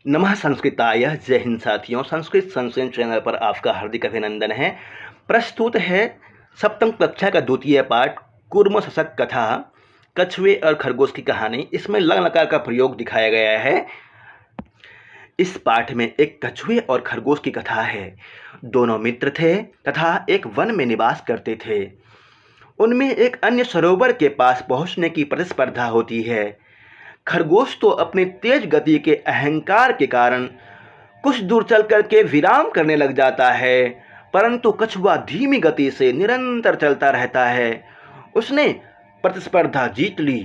नमः संस्कृताय। जय हिंद साथियों, संस्कृत संस्करण चैनल पर आपका हार्दिक अभिनंदन है। प्रस्तुत है सप्तम कक्षा का द्वितीय पाठ कूर्म शशक कथा, कछुए और खरगोश की कहानी। इसमें लंग लकार का प्रयोग दिखाया गया है। इस पाठ में एक कछुए और खरगोश की कथा है। दोनों मित्र थे तथा एक वन में निवास करते थे। उनमें एक अन्य सरोवर के पास पहुंचने की प्रतिस्पर्धा होती है। खरगोश तो अपनी तेज गति के अहंकार के कारण कुछ दूर चल करके विराम करने लग जाता है, परंतु कछुआ धीमी गति से निरंतर चलता रहता है। उसने प्रतिस्पर्धा जीत ली।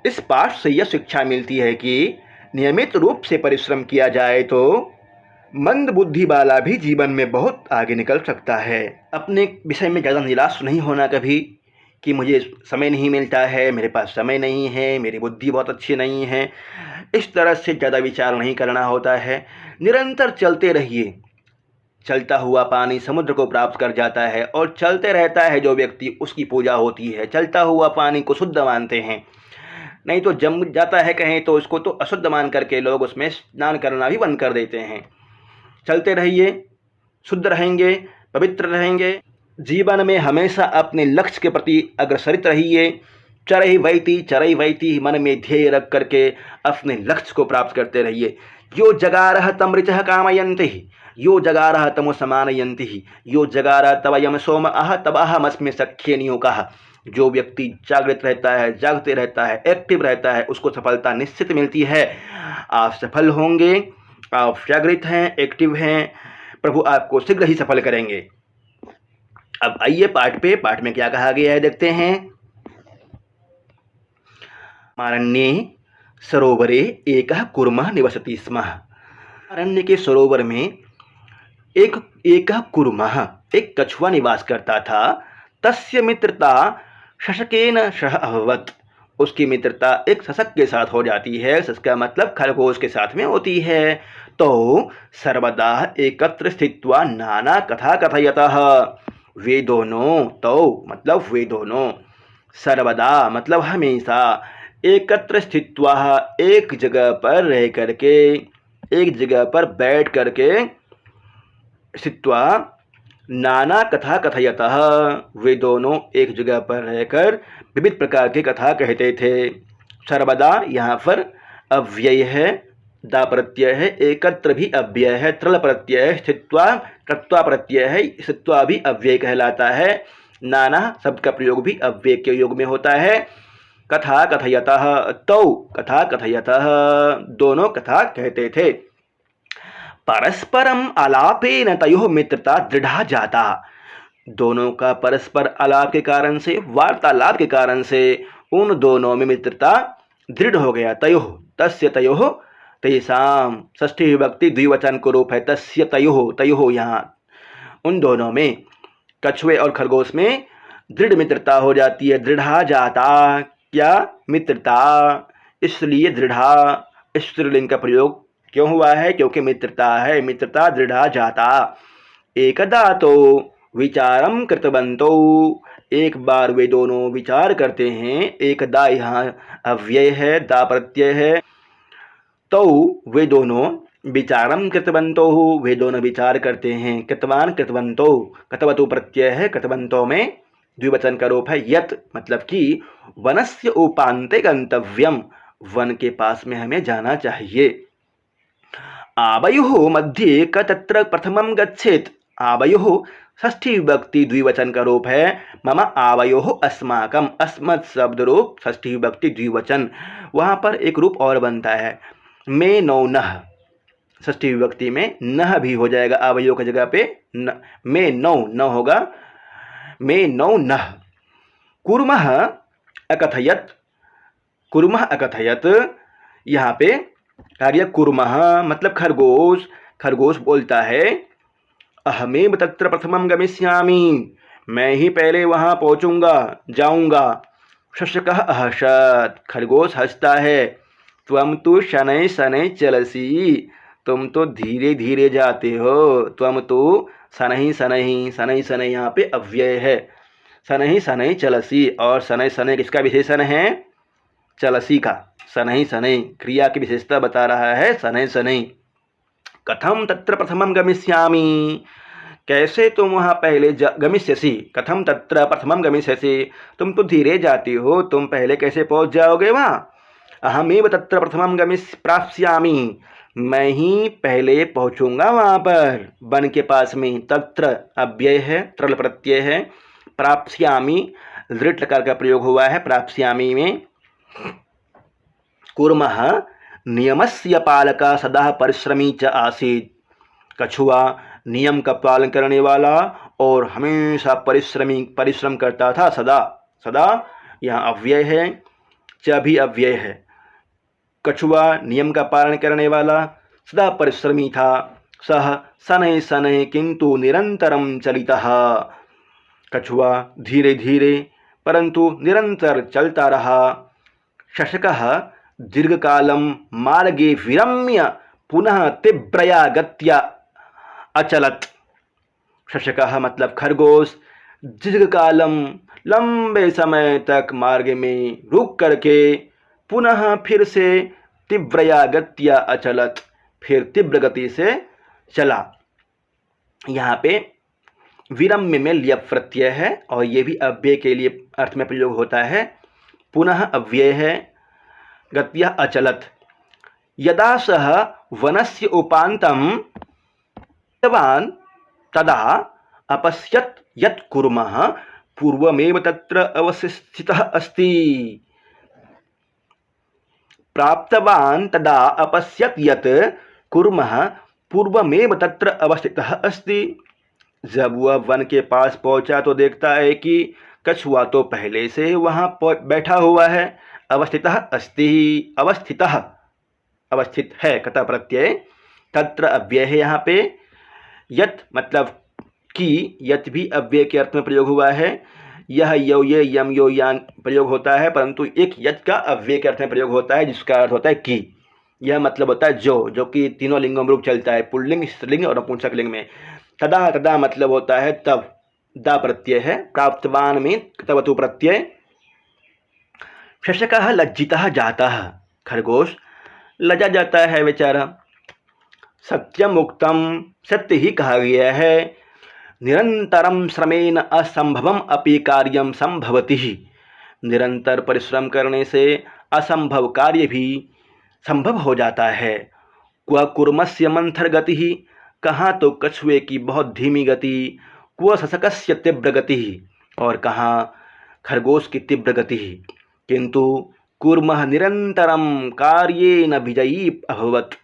इस पाठ से यह शिक्षा मिलती है कि नियमित रूप से परिश्रम किया जाए तो मंद बुद्धि वाला भी जीवन में बहुत आगे निकल सकता है। अपने विषय में ज़्यादा निराश नहीं होना कभी कि मुझे समय नहीं मिलता है, मेरे पास समय नहीं है, मेरी बुद्धि बहुत अच्छी नहीं है, इस तरह से ज़्यादा विचार नहीं करना होता है। निरंतर चलते रहिए। चलता हुआ पानी समुद्र को प्राप्त कर जाता है और चलते रहता है जो व्यक्ति, उसकी पूजा होती है। चलता हुआ पानी को शुद्ध मानते हैं, नहीं तो जम जाता है कहीं तो उसको तो अशुद्ध मान करके लोग उसमें स्नान करना भी बंद कर देते हैं। चलते रहिए, शुद्ध रहेंगे, पवित्र रहेंगे। जीवन में हमेशा अपने लक्ष्य के प्रति अग्रसरित रहिए। चरई वैती मन में ध्येय रख करके अपने लक्ष्य को प्राप्त करते रहिए। यो जगारह तम ऋचः कामयन्ति, यो जगारह तमो समानयन्ति, यो जगारह तवयम सोम अह तब अहमस्मि सख्ये नियुक्तः। जो व्यक्ति जागृत रहता है, जागते रहता है, एक्टिव रहता है, उसको सफलता निश्चित मिलती है। आप सफल होंगे, आप जागृत हैं, एक्टिव हैं, प्रभु आपको शीघ्र ही सफल करेंगे। अब आइए पाठ में क्या कहा गया है देखते हैं। अरण्ये सरोवरे एकः कूर्मः निवसति स्म। अरण्य के सरोवर में एक कूर्मः, एक कछुआ निवास करता था। तस्य मित्रता शशकेन सह अभवत्। उसकी मित्रता एक शशक के साथ हो जाती है। शशक का मतलब खरगोश के साथ में होती है। तो सर्वदा एकत्र स्थित्वा नाना कथा कथयतः। वे दोनों, तो मतलब वे दोनों, सर्वदा मतलब हमेशा, एकत्र स्थित्वा एक जगह पर रह करके, एक जगह पर बैठ करके, स्थित्वा नाना कथा कथयतः, वे दोनों एक जगह पर रहकर विविध प्रकार की कथा कहते थे। सर्वदा यहाँ पर अव्यय है, दा प्रत्यय है, एकत्र भी अव्यय है, त्रल प्रत्यय है, स्थित्वा तत्वा प्रत्यय है, स्थित्वा भी अव्यय कहलाता है। नाना शब्द का प्रयोग भी अव्यय के योग में होता है। कथा कथयतः, तौ कथा कथयतः, दोनों कथा कहते थे। परस्परम आलापेन तयोः मित्रता दृढ़ा जाता। दोनों का परस्पर आलाप के कारण से, वार्तालाप के कारण से उन दोनों में मित्रता दृढ़ हो गया। तयोः, तस्य तयोः, तेषाम, षष्ठी विभक्ति द्विवचन को रूप है। तस्य तयोः, तयोः यहाँ उन दोनों में, कछुए और खरगोश में दृढ़ मित्रता हो जाती है। दृढ़ा जाता, क्या मित्रता, इसलिए दृढ़ा स्त्रीलिंग का प्रयोग क्यों हुआ है? क्योंकि मित्रता है, मित्रता दृढ़ा जाता। एकदा तो विचारम कृतवंतो, एक बार वे दोनों विचार करते हैं। एकदा यहाँ अव्यय है, दा प्रत्यय है। तो वे दोनों विचारम कृतवंतो, वे दोनों विचार करते हैं। कृतवान कृतवंतो, कृतवतु प्रत्यय है, कृतवंतो में द्विवचन का रूप है। यत मतलब कि वनस्य उपान्ते गंतव्यम, वन के पास में हमें जाना चाहिए। आवयुः मध्ये क तत्र प्रथमं गच्छेत्। आवयुः षष्ठी विभक्ति द्विवचन का रूप है। मम आवयोः अस्माकम, अस्मत् शब्द रूप षष्ठी विभक्ति द्विवचन। वहाँ पर एक रूप और बनता है, मे नौ नः। षष्ठी विभक्ति में नह भी हो जाएगा आवयों की जगह पे, मे नौ न होगा, मे नौ नः। कूर्मः अकथयत्, कूर्मः अकथयत्, यहाँ पे कार्य कूर्मः मतलब खरगोश। खरगोश बोलता है, अहमेव तत्र प्रथमं गमिष्यामि, मैं ही पहले वहाँ पहुँचूंगा, जाऊंगा। शशकः अहसत्, खरगोश हंसता है। त्वं तु शनैः शनैः चलसि, तुम तो धीरे धीरे जाते हो। त्वं तु शनैः शनैः, शनैः शनैः यहाँ पे अव्यय है। शनैः शनैः चलसि, और शनैः शनैः किसका विशेषण है? चलसी का। शनैः शनैः, क्रिया की विशेषता बता रहा है शनैः शनैः। कथम तत्र प्रथमं गमिष्यामि, कैसे तुम वहाँ पहले गमिष्यसि, कथम तत्र प्रथमं गमिष्यसि, तुम तो धीरे जाती हो, तुम पहले कैसे पहुँच जाओगे वहाँ। अहमेव तत्र प्रथमं प्राप्स्यामि, मैं ही पहले पहुँचूंगा वहाँ पर वन के पास में। तत्र अव्यय है, त्रल प्रत्यय है, प्राप्स्यामि दृढ़ लकार का प्रयोग हुआ है प्राप्स्यामि में। कूर्मः नियमस्य पालका सदा परिश्रमी च आसीत्, कछुआ नियम का पालन करने वाला और हमेशा परिश्रम करता था, सदा। सदा यहाँ अव्यय है, च भी अव्यय है। कछुआ नियम का पालन करने वाला, सदा परिश्रमी था। सह शनैः शनैः किंतु निरंतरम चलितः, कछुआ धीरे धीरे परंतु निरंतर चलता रहा। शशकः दीर्घकालं मार्गे विरम्य पुनः तीव्रया गत्या अचलत्। शशकः मतलब खरगोश, दीर्घकालम लंबे समय तक मार्ग में रुक करके पुनः फिर से तीव्रया गत्या अचलत्, फिर तीव्र गति से चला। यहाँ पे विरम्य में ल्यप प्रत्यय है और ये भी अव्यय के लिए अर्थ में प्रयोग होता है। पुनः अव्यय है, गत्या अचलत्। यदा सह वनस्य उपान्तं गतवान् तदा अपश्यत् यत् कूर्मः पूर्वमेव तत्र अवस्थितः अस्ति। प्राप्तवान् तदा अपश्यत् यत् कूर्मः पूर्वमेव तत्र अवस्थितः अस्ति। जब वह वन के पास पहुंचा तो देखता है कि कछुआ तो पहले से वहां बैठा हुआ है। अवस्थितः अस्ति, अवस्थितः अवस्थित है कथा प्रत्यय। तत्र अव्यय है यहाँ पे। यत् मतलब कि, यत् भी अव्यय के अर्थ में प्रयोग हुआ है। यह यो ये यम यो यान प्रयोग होता है, परंतु एक यत् का अव्यय के अर्थ में प्रयोग होता है जिसका अर्थ होता है कि। यह मतलब होता है जो कि तीनों लिंगों में रूप चलता है, पुल्लिंग, स्त्रीलिंग और नपुंसक लिंग में। तदा, तदा मतलब होता है तब, दा प्रत्यय है। प्राप्तवान में तवतु प्रत्यय। शशकः लज्जितः जातः, खरगोश लजा जाता है बेचारा। सत्यम उक्तम, सत्य ही कहा गया है। निरंतरम श्रमेण असंभवम अपि कार्यम संभवति, निरंतर परिश्रम करने से असंभव कार्य भी संभव हो जाता है। क्व कूर्मस्य मंथर गति, कहाँ तो कछुए की बहुत धीमी गति। क्व शशकस्य तीव्र गति, और कहाँ खरगोश की तीव्र गति। किंतु कूर्मः निरंतरम कार्येन विजयी अभवत्,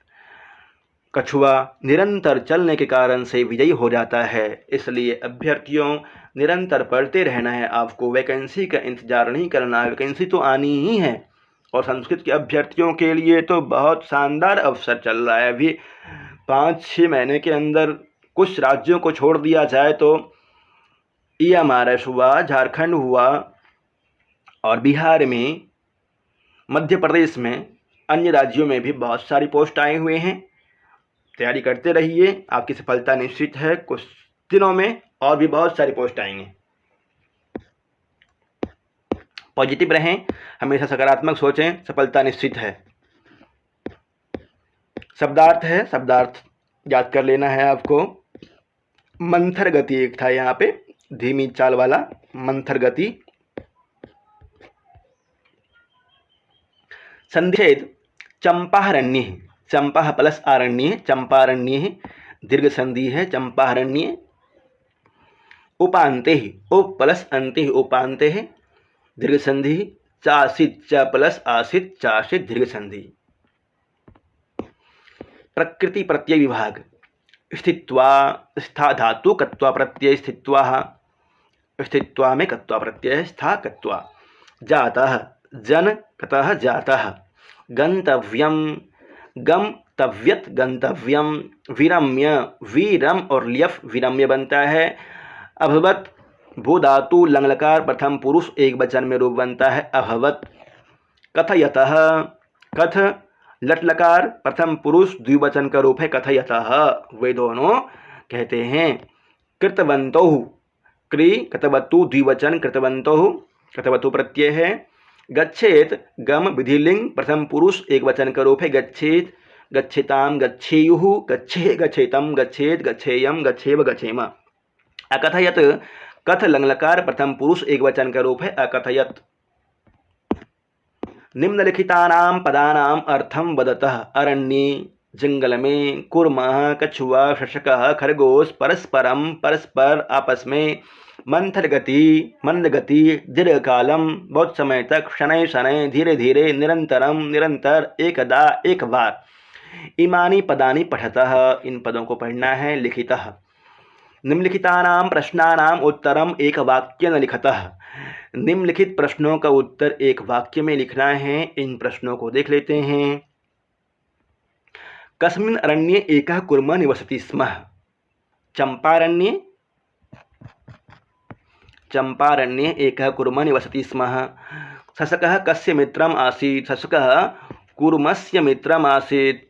कछुआ निरंतर चलने के कारण से विजयी हो जाता है। इसलिए अभ्यर्थियों निरंतर पढ़ते रहना है, आपको वैकेंसी का इंतजार नहीं करना है, वैकेंसी तो आनी ही है। और संस्कृत के अभ्यर्थियों के लिए तो बहुत शानदार अवसर चल रहा है। अभी 5-6 महीने के अंदर कुछ राज्यों को छोड़ दिया जाए तो ये महाराष्ट्र हुआ, झारखंड हुआ और बिहार में, मध्य प्रदेश में, अन्य राज्यों में भी बहुत सारी पोस्ट आए हुए हैं। तैयारी करते रहिए, आपकी सफलता निश्चित है। कुछ दिनों में और भी बहुत सारी पोस्ट आएंगे। पॉजिटिव रहें, हमेशा सकारात्मक सोचें, सफलता निश्चित है। शब्दार्थ है, शब्दार्थ याद कर लेना है आपको। मंथर गति एक था यहाँ पे, धीमी चाल वाला मंथर गति। संधिछेद चंपारण्य, चंपा प्लस आरण्य, चंपारण्य, दीर्घ संधि है चंपारण्य। उपांते, उप प्लस अंते, उपांते है दीर्घ संधि। चासित, च प्लस आसित, चासित दीर्घ संधि। प्रकृति प्रत्यय विभाग। स्थित्वा, स्था धातु, कत्वा प्रत्यय, स्थित्वा, स्थित्वा में कत्वा प्रत्यय, स्था कत्वा। जातः, जन कतः जातः। गंतव्यम, गम तव्यत, गंतव्यम। विरम्य, वीरम और ल्यफ विरम्य बनता है। अभवत, भू धातु लंगलकार प्रथम पुरुष एक वचन में रूप बनता है अभवत। कथयतः, कथ लट लकार प्रथम पुरुष द्विवचन का रूप है कथयतः, वे दोनों कहते हैं। कृतवन्तौ, क्री कृतवतु द्विवचन कृतवन्तौ, कृतवतु प्रत्यय है। गच्छेत गम विधिलिंग प्रथम पुरुष एक वचन का रूप है। गच्छेत, गच्छेताम, गच्छेयुः, गच्छे, गच्छेतम, गच्छेत, गच्छेयम, गच्छेव, गच्छेम। अकथयत कथ लंगलकार प्रथम पुरुष एक वचन का रूप है। अकथयत। निम्नलिखितानां पदानां अर्थं वदतः। अरण्ये, जंगल में, कुर्मः, कछुआ, शशकः, खरगोश, परस्परम, परस्पर, आपस में, मंथर गति, मंद गति, दीर्घकालम, बहुत समय तक, शनैः शनैः, धीरे धीरे, निरंतरम, निरंतर, एकदा, एक बार। इमानी पदानि पठतः, इन पदों को पढ़ना है। लिखितः, निम्नलिखितानां प्रश्नानां उत्तरम एक वाक्येन लिखतः। निम्नलिखित प्रश्नों का उत्तर एक वाक्य में लिखना है। इन प्रश्नों को देख लेते हैं। कस्मिन् अरण्ये एकः कुर्मः निवसति स्म। चंपारण्ये, चंपारण्ये एकः कुर्मः निवसति स्म। शशकः कस्य मित्रम् आसीत्। शशकः कुर्मस्य मित्रम् आसीत्।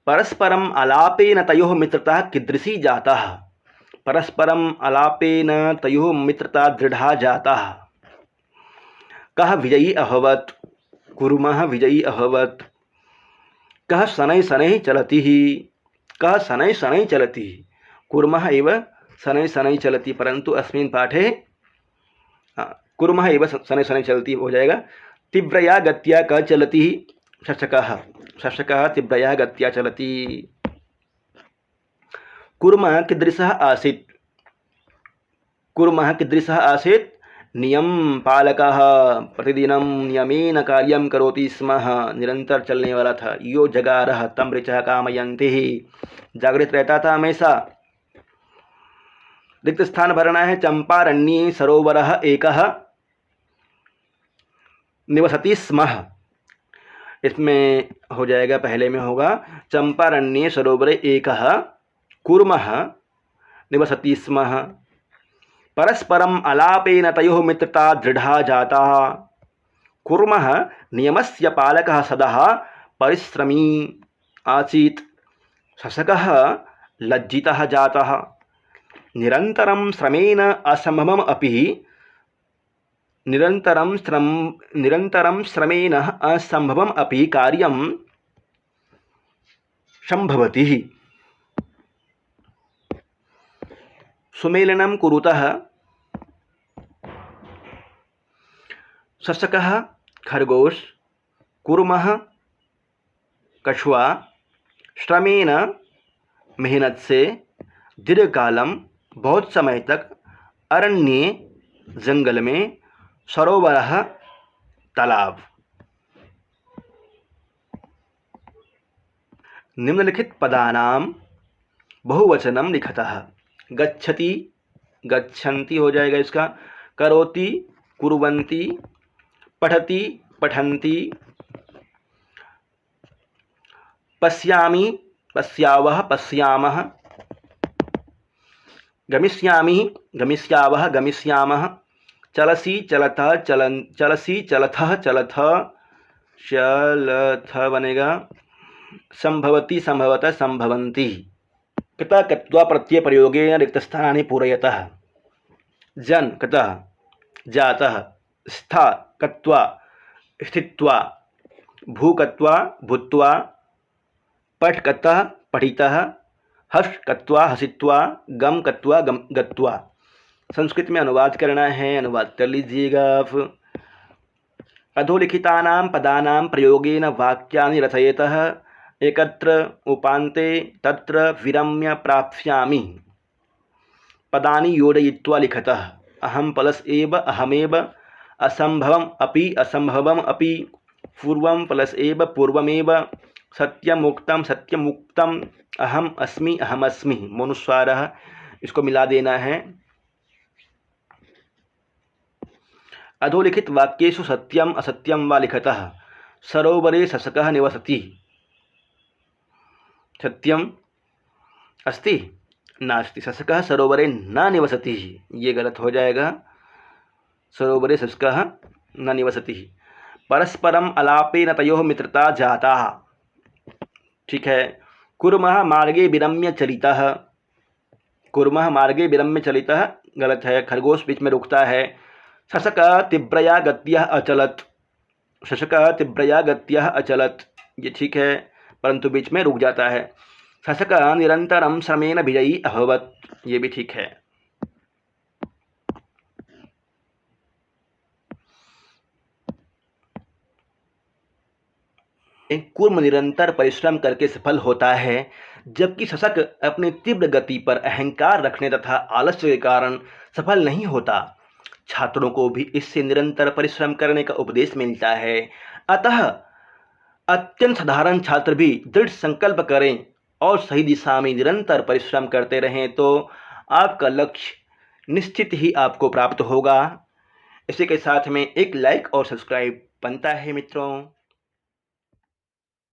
परस्परम आलापेन तयोः मित्रता कीदृशी जाता। परस्परम आलापेन तयोः मित्रता दृढ़ा जाता। कः विजयी अभवत्। कुर्मः विजयी अभवत्। कः शनैः शनैः चलति। कः शनैः शनैः चलति। कुर्मः एव शनैः शनैः चलति, परंतु अस्मिन् पाठे कुर्मः एव शनैः शनैः चलति हो जाएगा। तीव्रया गत्या कः चलति। शशकः। शशकः तीव्रया गत्या चलति। कुर्मः कीदृशः आसीत्। कुर्मः कीदृशः आसीत्। नियम पालकः, प्रतिदिनं नियमेन कार्यं करोति स्म, निरंतर चलने वाला था। यो जगारः तं ऋचः कामयन्तिः, जागृत रहता था हमेशा। रिक्त स्थान भरना है। चंपारण्ये सरोवरः एकः निवसति स्म। इसमें हो जाएगा, पहले में होगा चंपारण्ये सरोवरे एकः कुर्मः निवसति स्म। परस्परम आलापेन तयोः मित्रता दृढ़ा जाता। कुर्मः नियमस्य पालकः सदा परिश्रमी आसीत्। शशकः लज्जितः जातः। निरंतरं श्रमेण असंभवम् अपि निरंतरं श्रमेण असंभवम् अपि कार्यं संभवति। सुमेलनं कुरुतः। शशकः खरगोश, कुर्मः कछुआ, श्रमेण मेहनत से, दीर्घकालम बहुत समय तक, अरण्ये जंगल में, सरोवरः तालाब। निम्नलिखित पदानां बहुवचनम लिखतः। गच्छति, गच्छन्ति हो जाएगा इसका। करोति, कुर्वन्ति, पठति, पठन्ति, पश्यामि, पश्यावः, पश्यामः, गमिष्यामि, गमिष्यावः, गमिष्यामः, चलसि, चलतः, चलसि, चलथः, चलथः, चलथः बनेगा। संभवति, संभवतः, संभवन्ति। कृता कृत्वा प्रत्यय प्रयोगेन रिक्तस्थानानि पूरयतः। जन कृतः जातः, स्था कृत्वा स्थित्वा, भू कृत्वा भूत्वा, पठ कृतः पठितः, हर्ष कृत्वा हसित्वा, गम कृत्वा गत्वा। संस्कृत में अनुवाद करना है, अनुवाद कर लीजिएगा आप। अधोलिखितानां पदानां प्रयोगेन वाक्यानि रचयतः। एकत्र उपान्ते तत्र विरम्य प्राप्स्यामि। पदानि योजयित्वा लिखतः। अहम प्लस एव अहमेव, असंभवम अपि असंभवम अपि, पूर्वम प्लस एव पूर्वमेव, सत्यमुक्तम सत्यमुक्तम, अहम अस्मि अहमस्मि। मनुस्वारः, इसको मिला देना है। अधोलिखित वाक्येषु सत्यम असत्यम वा लिखतः। सरोवरे शशकः निवसति। सत्यम अस्ति नास्ति। शशकः सरोवरे न निवसति, ये गलत हो जाएगा। सरोवरे शशकः न निवसति। परस्परम आलापेन तयोः मित्रता जाता। ठीक है। कुर्मः मार्गे विरम्य चलितः। कुर्मः मार्गे विरम्य चलितः गलत है। खरगोश बीच में रुकता है। शशक तीव्रया गत्या अचलत, शशक तीव्रया गत्या अचलत, ये ठीक है परंतु बीच में रुक जाता है। शशक निरंतरम श्रमेण विजयी अभवत, ये भी ठीक है। कूर्म निरंतर परिश्रम करके सफल होता है, जबकि शशक अपनी तीव्र गति पर अहंकार रखने तथा आलस्य के कारण सफल नहीं होता। छात्रों को भी इससे निरंतर परिश्रम करने का उपदेश मिलता है। अतः अत्यंत साधारण छात्र भी दृढ़ संकल्प करें और सही दिशा में निरंतर परिश्रम करते रहें तो आपका लक्ष्य निश्चित ही आपको प्राप्त होगा। इसी के साथ में एक लाइक और सब्सक्राइब बनता है मित्रों।